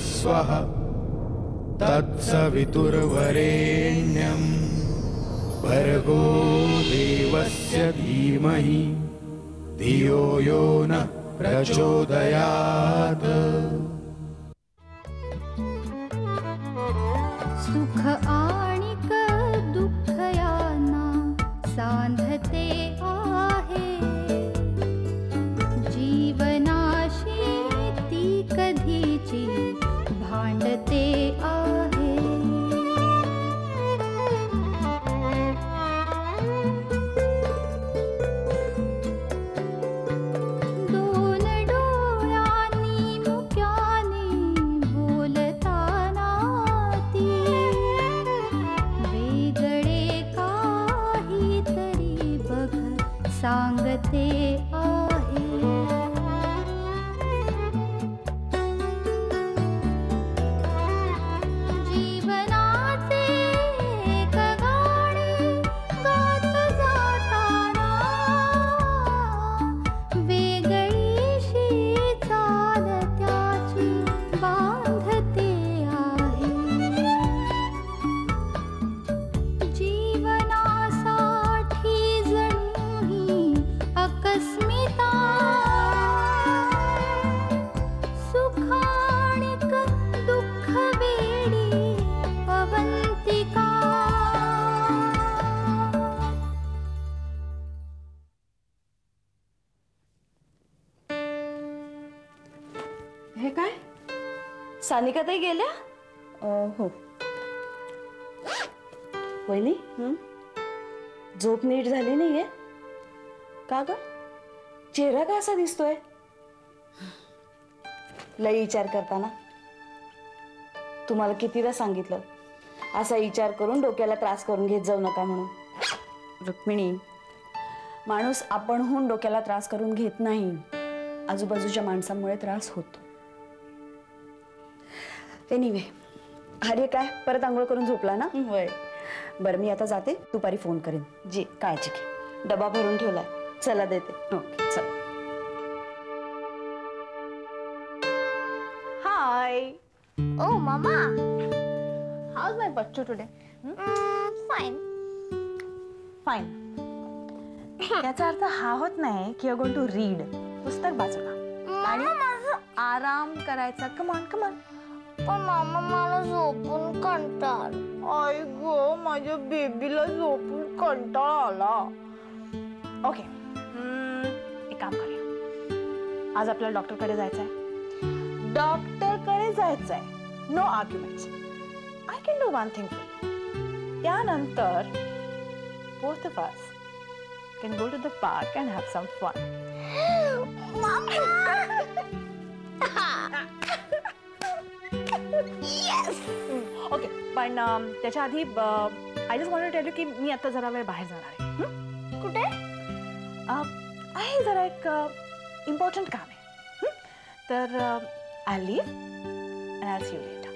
स्वः तत्सवितुर्वरेण्यं भर्गो देवस्य धीमहि धियो यो नः प्रचोदयात्। सुख आणिक दुःख यांना सांधते आहे, जीवनाशी ती कधीची भांडते आहे। दोन डोळ्यांनी मुक्याने बोलताना ती वेगळे काहीतरी बघ सांगते आहे। जीवनाचे एक गाणे गात जाताना वेगळीशी चाल त्याची बांधते आहे। जीवनासाठी जणू ही अकस्मिता, सुखाणिक दुःख वेडी अवंतिका। हे काय? सानिकाताई गेल्या? हो. वहिनी, झोप नीट झाली नाहीये का ग? चेहरा का असा दिसतोय? लई विचार करताना तुम्हाला कितीदा सांगितलं असा विचार करून डोक्याला त्रास करून घेत जाऊ नका म्हणून. रुक्मिणी, माणूस आपणहून डोक्याला त्रास करून घेत नाही, आजूबाजूच्या माणसांमुळे त्रास होतो. एनिवे, अरे काय परत आंघोळ करून झोपला ना? होय. बरं, मी आता जाते, दुपारी फोन करेन. जी, काळजी घे. डबा भरून ठेवलाय, चला देते. ओके, चल. हाय. Oh, Mama. How's my Bachchu today? Fine. Fine. याचा अर्थ हा होत नाही की यू गोइंग टू रीड. पुस्तक बाजूला आणि आराम करायचा. कमान कमान. पण मामा मला झोपून कंटाळा. आई गो, माझ्या बेबीला झोपून कंटाळा आला. ओके, एक काम करूया. आज आपल्याला डॉक्टरकडे जायचंय. डॉक्टरकडे जायचंय. No arguments. I can do one thing for you. त्यानंतर both of us can go to the park and have some fun. Yes. Okay, पण त्याच्या आधी I just want to tell you की मी आता जरा वेळ बाहेर जाणार आहे. कुठे? आहे जरा एक इम्पॉर्टंट काम आहे. तर I leave and I see you later.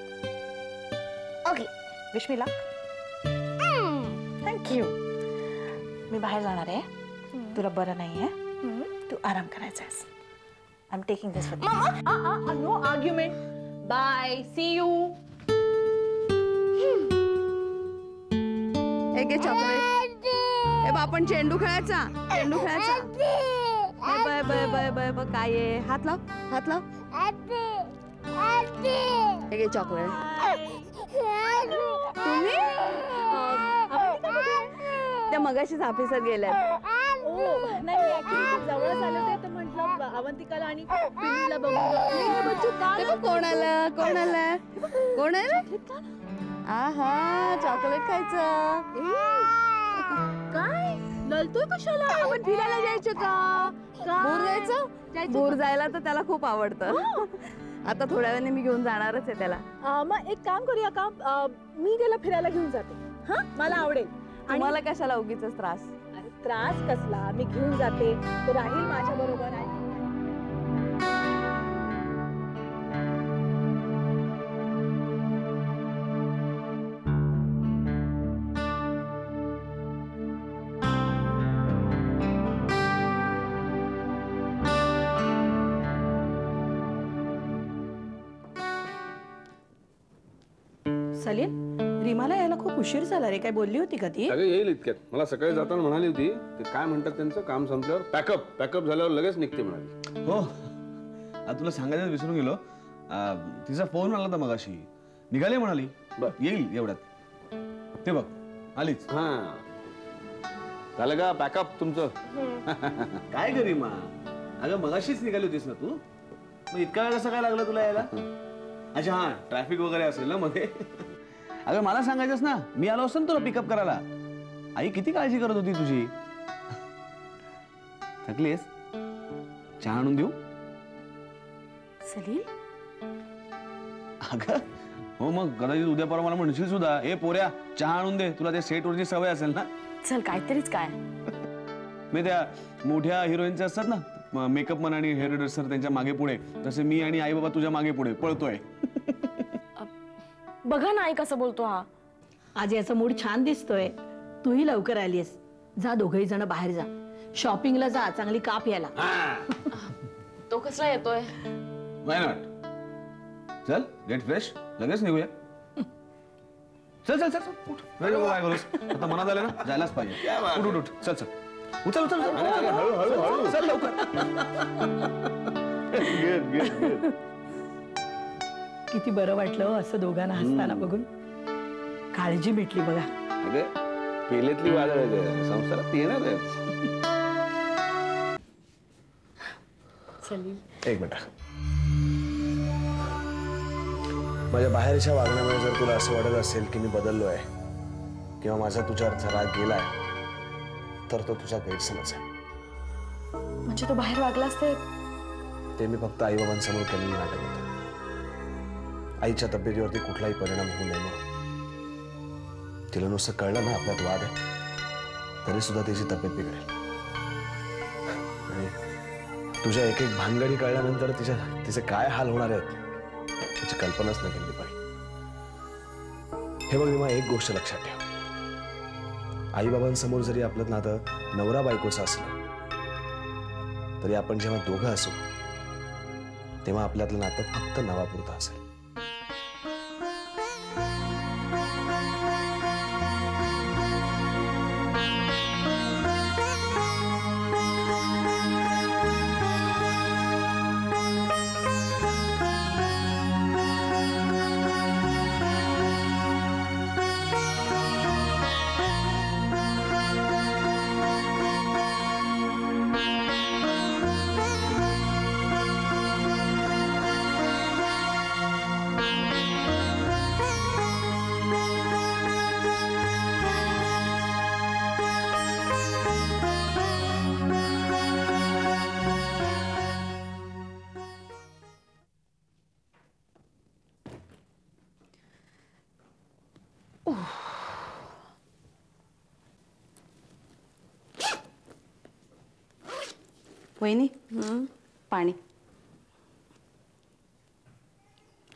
Okay. Wish me luck. Thank you. मी बाहेर जाणार आहे. तुला बरं नाहीये, तू आराम करायचा आहेस. I am taking this with me. No argument. Bye, see you. एक चॉकलेट. हे बा, आपण चेंडू खेळायचा. चेंडू खेळायचा. Bye bye bye bye bye. काय आहे? हात लाव, हात लाव. एक चॉकलेट. तुम्ही त्या मगाशीच ऑफिसात गेल्यात. नाही, जवळच आलं होते तर म्हटलं अवंतिकाला आणि पिल्लूला बघून. कोण आलं? कोण आलं? कोण आलं? आहा, चॉकलेट खायचं. काय ललतोय कशाला? आपण फिरायला जायचं का? दूर जायचं? दूर जायला तर त्याला खूप आवडतं. आता थोड्या वेळाने मी घेऊन जाणारच आहे त्याला. मग एक काम करूया का, मी त्याला फिरायला घेऊन जाते. हा, मला आवडेल. तुम्हाला कशाला उगीच त्रास? त्रास कसला, मी घेऊन जाते, तो राहील माझ्या बरोबर. सलील, रीमाला यायला खूप उशीर झाला रे. काय बोलली होती का ती? अगं येईल इतक्यात. मला सकाळी जाताना म्हणाली होती ते काय म्हणतात त्यांचं काम संपल्यावर पॅकअप झाल्यावर लगेच निघते म्हणाली. हो, तुला सांगायचं विसरून गेलो. तिचा फोन आला होता मगाशी. निघाली म्हणाली. येईल एवढ्यात. ते बघ आलीच. हा, झालं का पॅकअप तुमचं? काय करी मा, अगं मगाशीच निघाली होतीस ना तू. मग इतका वेळ कसं काय लागला तुला यायला? अच्छा, हा, ट्रॅफिक वगैरे असेल ना मध्ये. अगं मला सांगायचंस ना, मी आलो असतो ना तुला पिकअप करायला. आई किती काळजी करत होती तुझी. थकलीस? चहा आणून देऊ? सलील, अगं हो, मग कदाचित उद्या परवा मला म्हणशील सुद्धा, ए पोऱ्या चहा आणून दे. तुला त्या सेटवरची सवय असेल ना. चल काहीतरीच काय. मी त्या मोठ्या हिरोईनचे असतात ना, मेकअप मन आणि हेअर ड्रेसर, त्यांच्या मागे पुढे, तसे मी आणि आई बाबा तुझ्या मागे पुढे पळतोय. बघा ना आई कसं बोलतो हा. आज याचा मूड छान दिसतोय. तूही लवकर आलीस. जा, दोघही जण बाहेर जा. शॉपिंगला जा, चांगली काप याला. तो कसला येतोय? Why not. चल गेट फ्रेश, लगेच निघूया. चल चल चल चल, उठ. काय करूस आता, मनात आलं ना, जायलाच पाहिजे. उठ उठ उठ, चल चल, उचल उचल उचल. हळू चल लवकर. किती बरं वाटलं असं दोघांना हसताना बघून. काळजी भेटली बघा. अगं पेलेतली वादळ संसारात येणार आहे. एक मिनिट. माझ्या बाहेरच्या वागण्यामुळे जर तुला असं वाटत असेल की मी बदललोय किंवा माझा तुझ्यावर राग गेलाय, तर तो तुझा गैरसमज आहे. म्हणजे तो बाहेर वागला असते? ते मी फक्त आईबाबांसमोर केलेलं नाटक होतं. आईच्या तब्येतीवरती कुठलाही परिणाम होऊ नये म्हणून. तिला नुसतं कळलं ना आपल्यात वाद आहे, तरी सुद्धा तिची तब्येत बिघडेल. आणि तुझ्या एक एक भानगडी कळल्यानंतर तिचे काय हाल होणार आहेत त्याची कल्पनाच न केली पाहिजे. हे बघ रीमा, एक गोष्ट लक्षात ठेव. आईबाबांसमोर जरी आपलं नातं नवरा बायकोचं असलं, तरी आपण जेव्हा दोघं असू तेव्हा आपल्यातलं नातं फक्त नावापुरतं असेल. वहिनी, पाणी.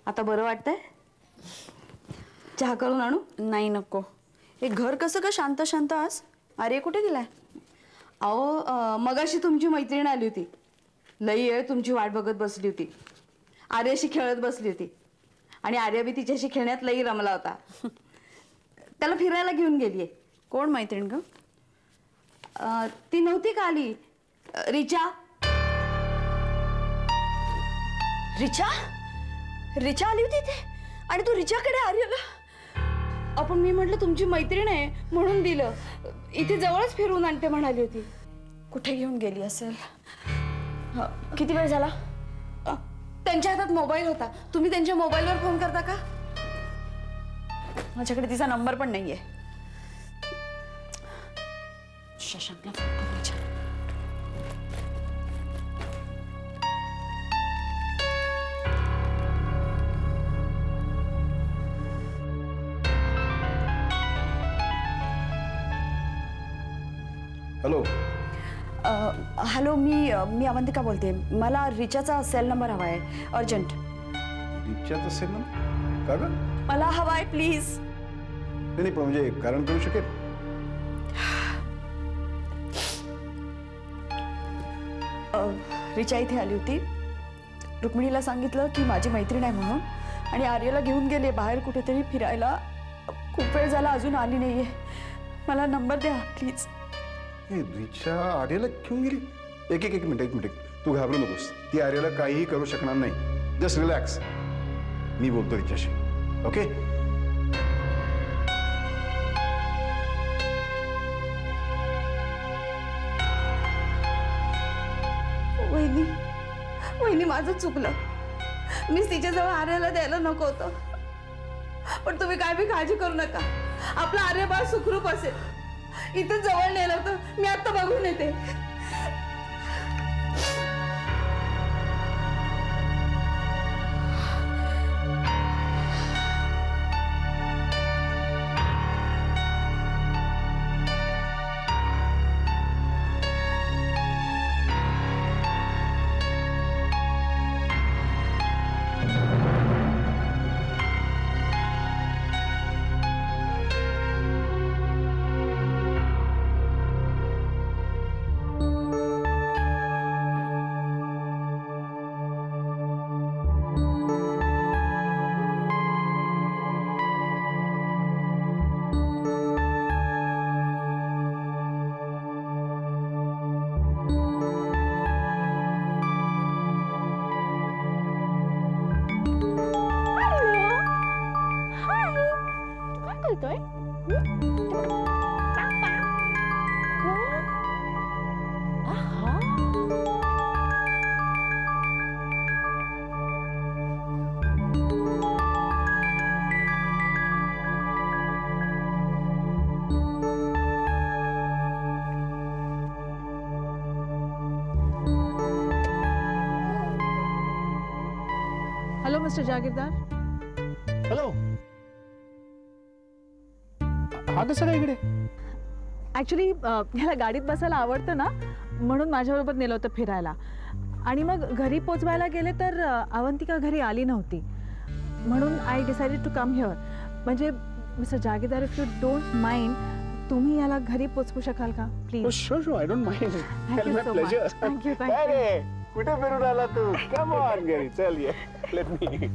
आता बरं वाटतंय? चहा करून आणू? नाही नको. हे घर कसं का शांत शांत आज? आर्य कुठे गेलाय? अहो, मगाशी तुमची मैत्रीण आली होती. लई वेळ तुमची वाट बघत बसली होती. आर्याशी खेळत बसली होती आणि आर्या बी तिच्याशी खेळण्यात लई रमला होता. त्याला फिरायला घेऊन गेलीये. कोण मैत्रीण ग? ती नव्हती का आली? रिचा. रिचा? रिचा आली होती इथे आणि तू रिचाकडे आर्यला? आपण मी म्हटलं तुमची मैत्रीण आहे म्हणून दिलं. इथे जवळच फिरवून आणते म्हणाली होती. कुठे घेऊन गेली असेल? किती वेळ झाला? त्यांच्या हातात मोबाईल होता. तुम्ही त्यांच्या मोबाईलवर फोन करता का? माझ्याकडे तिचा नंबर पण नाहीये. शशांकला फोन करू विचार. हॅलो. हॅलो, मी अवंतिका बोलते. मला रिचाचा सेल नंबर हवा आहे, अर्जंट. रिचाचा सेल नंबर का ग? मला हवा आहे प्लीज. नाही पण म्हणजे कारण कळू शकेल? रिचा इथे आली होती. रुक्मिणीला सांगितलं की माझी मैत्रीण आहे म्हणून आणि आर्याला घेऊन गेले बाहेर कुठेतरी फिरायला. खूप वेळ झाला अजून आली नाहीये. मला नंबर द्या प्लीज. रिचा आर्याला घेऊन गेली? एक मिनिट तू घाबरू नकोस. ती आर्याला काहीही करू शकणार नाही. Just relax. मी बोलतो तिच्याशी. ओके? वहिनी माझं चुकलं. मी तिच्याजवळ आर्याला द्यायला नको होतं. पण तुम्ही काय बी काळजी करू नका. आपलं आर्य बाळ सुखरूप असेल. इथं जवळ नेलं होतं. मी आता बघून येते. Hello mister Jagirdar. हॅलो. हा कसं काय इकडे? ऍक्च्युली ह्याला गाडीत बसायला आवडतं ना, म्हणून माझ्याबरोबर नेलं होतं फिरायला. आणि मग घरी पोचवायला गेले तर अवंतिका घरी आली नव्हती. म्हणून I decided to come here. म्हणजे mister Jagirdar, if you don't mind, तुम्ही याला घरी पोचवू शकाल का please? Sure, I don't mind. Thank you. कुठे फिरून आला तू? कम ऑन घरी चल. ये let me.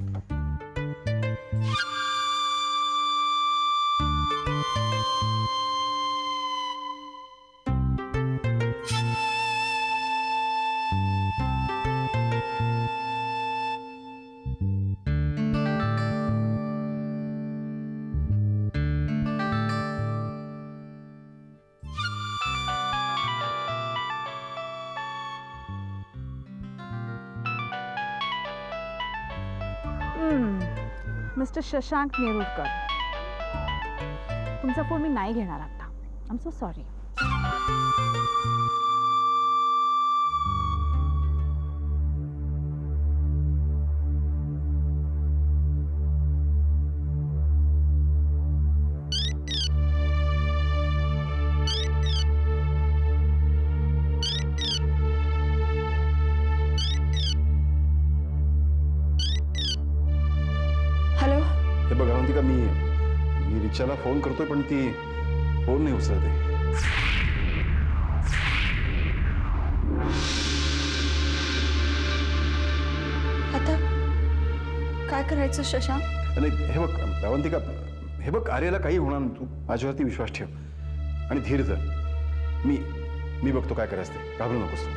Mister Shashank Nerurkar, तुमचा फोन मी नाही घेणार आता. I am so sorry. बघ अवंतिका, मी रिचाला फोन करतोय पण ती फोन नाही उचलते. आता काय करायचं शशांक? नाही, हे बघ अवंतिका, हे बघ आर्याला काही होणार नाही. तू माझ्यावरती विश्वास ठेव आणि धीर धर. मी बघतो काय करायचं ते. घाबरू नकोस.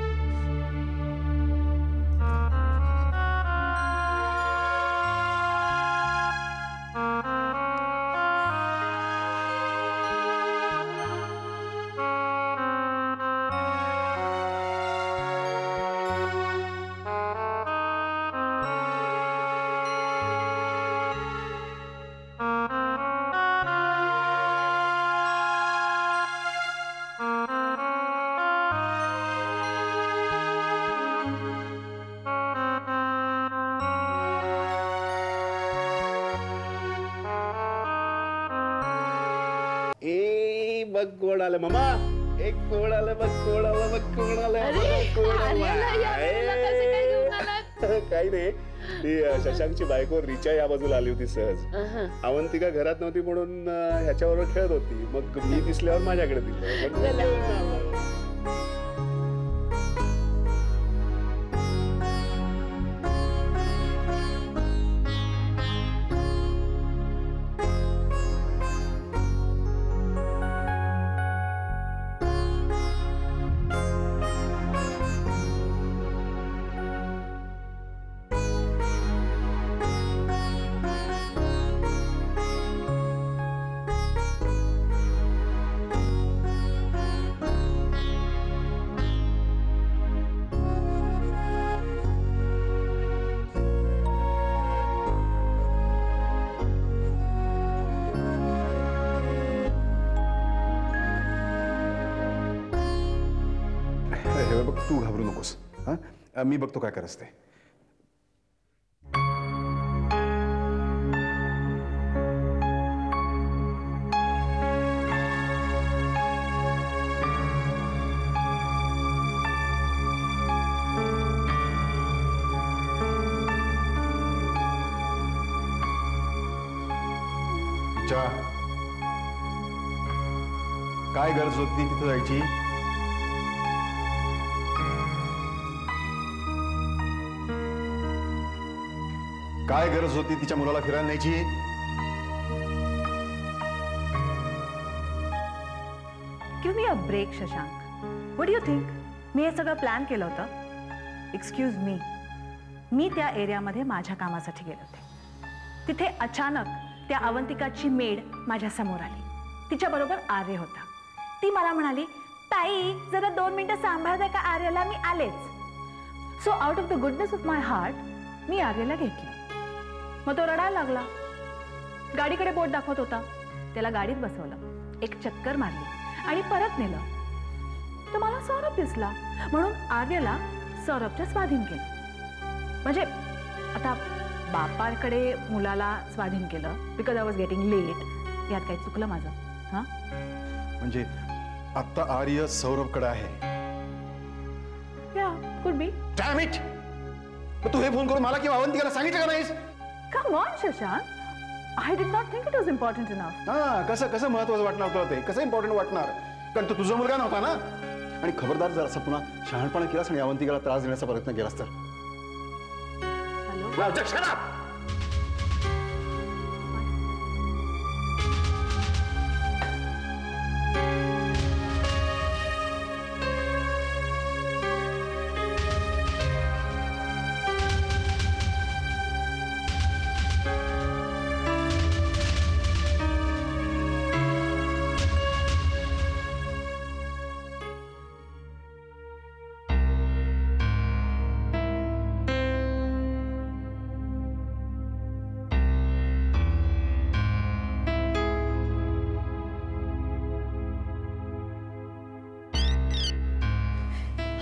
बघ कोण आलं मामा. एक कोण आलं बघ. कोण आलं बघ. कोण आलं. काही नाही, ती शशांकची बायको रिचा या बाजूला आली होती सहज. अवंतिका घरात नव्हती म्हणून ह्याच्याबरोबर खेळत होती. मग मी दिसल्यावर माझ्याकडे दिलं. तू घाबरू नकोस. हा, मी बघतो काय करायचं ते. काय गरज होती तिथं जायची? काय गरज होती तिच्या मुलाला फिरायला न्यायची? Give me a break Shashank. What do you think? मी हे सगळं प्लॅन केलं होतं. एक्सक्यूज मी त्या एरियामध्ये माझ्या कामासाठी गेले होते. तिथे अचानक त्या अवंतिकाची मेड माझ्या समोर आली. तिच्याबरोबर आर्य होता. ती मला म्हणाली, ताई जरा 2 मिनिटं सांभाळताय का आर्याला, मी आलेच. So out of the goodness of my heart मी आर्याला घेतली. मग तो रडायला लागला. गाडीकडे बोट दाखवत होता. त्याला गाडीत बसवलं, एक चक्कर मारली आणि परत नेलं. तर मला सौरभ दिसला म्हणून आर्याला सौरभच्या स्वाधीन केलं. म्हणजे आता बापाकडे मुलाला स्वाधीन केलं because I was getting late. यात काही चुकलं माझं? हा, म्हणजे आता आर्य सौरभकडे आहे. या कुड बी. Dam it. तू हे फोन करून मला किंवा अवंतिकाला सांगितलं का नाहीस? Come on Shashank, I did not think it was important enough. हा, कसं महत्वाचं वाटणार तुला ते? कसं इम्पॉर्टंट वाटणार? कारण तो तुझा मुलगा नव्हता ना. आणि खबरदार जर असं पुन्हा शहाणपणा केलास आणि अवंतिकाला त्रास देण्याचा प्रयत्न केलास तर.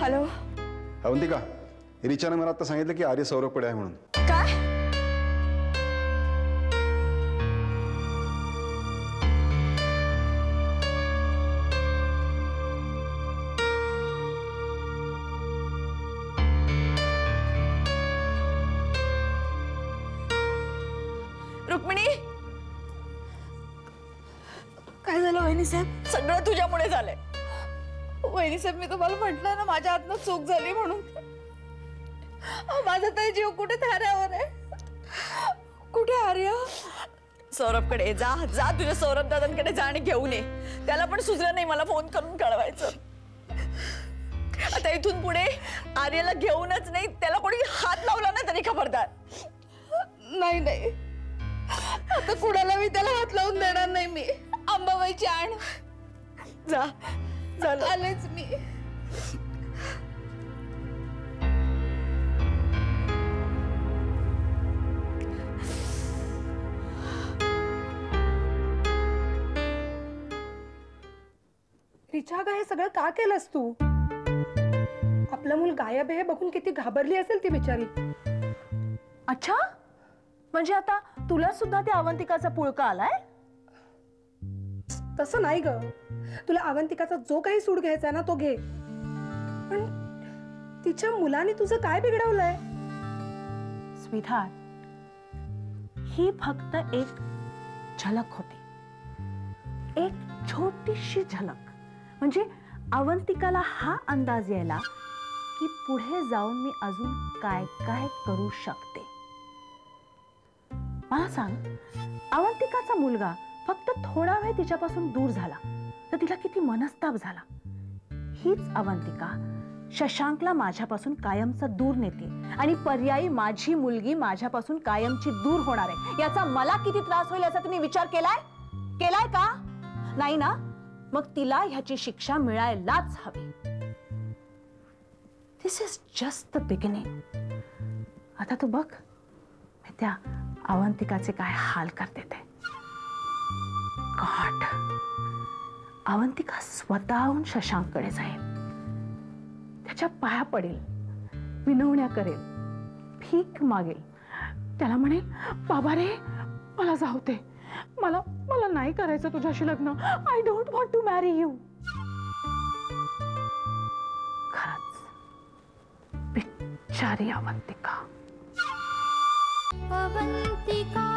हॅलो. अवंतिका, रिचाने मला आता सांगितलं की आर्य सौरभकडे आहे म्हणून. काय? रुक्मिणी, काय झालं वहिनी साहेब? सगळं तुझ्यामुळे झालंय. वहिनी साहेब, मी तुम्हाला म्हटलं ना माझ्या हातनं चूक झाली म्हणून. माझा तर जीव कुठे थाऱ्यावर आहे. कुठे आर्य? सौरभकडे जा जा, तुझ्या सौरभ दादांकडे जा आणि घेऊन ये. त्याला पण सुचलं नाही मला फोन करून कळवायचं. आता इथून पुढे आर्यला घेऊनच नाही, त्याला कोणी हात लावला ना तरी खबरदार. नाही नाही, आता कुणाला मी त्याला हात लावून देणार नाही. मी अंबाबाईची आण. जा, आलेच मी. रिचा, ग हे सगळं का केलंस तू? आपलं मूल गायब आहे बघून किती घाबरली असेल ती बिचारी. अच्छा, म्हणजे आता तुला सुद्धा त्या अवंतिकाचा पुळका आलाय? तसं नाही ग. तुला अवंतिकाचा जो काही सूड घ्यायचा ना तो घे, पण तिच्या मुलाने तुझं काय बिघडवलंय? स्वीटहार्ट, ही फक्त एक झलक होती, एक छोटीशी झलक. म्हणजे अवंतिकाला हा अंदाज यायला की पुढे जाऊन मी अजून काय काय करू शकते. मला सांग, अवंतिकाचा मुलगा फक्त थोडा वेळ तिच्यापासून दूर झाला तर तिला किती मनस्ताप झाला. हीच अवंतिका शशांकला माझ्यापासून कायमचा दूर नेते आणि पर्यायी माझी मुलगी माझ्यापासून कायमची दूर होणार आहे. याचा मला किती त्रास होईल याचा तुम्ही विचार केलाय का? नाही ना? मग तिला ह्याची शिक्षा मिळायलाच हवी. दिस इज जस्ट द बिगिनिंग. आता तू बघ मी त्या अवंतिकाचे काय हाल करते ते. गॉड, अवंतिका स्वतःहून शशांककडे जाईल, त्याच्या पाया पडेल, विनवण्या करेल, भीक मागेल, त्याला म्हणेल बाबा रे मला जाऊ दे, मला मला नाही करायचं तुझ्याशी लग्न, I don't want to marry you. खरंच बिचारी अवंतिका. अवंतिका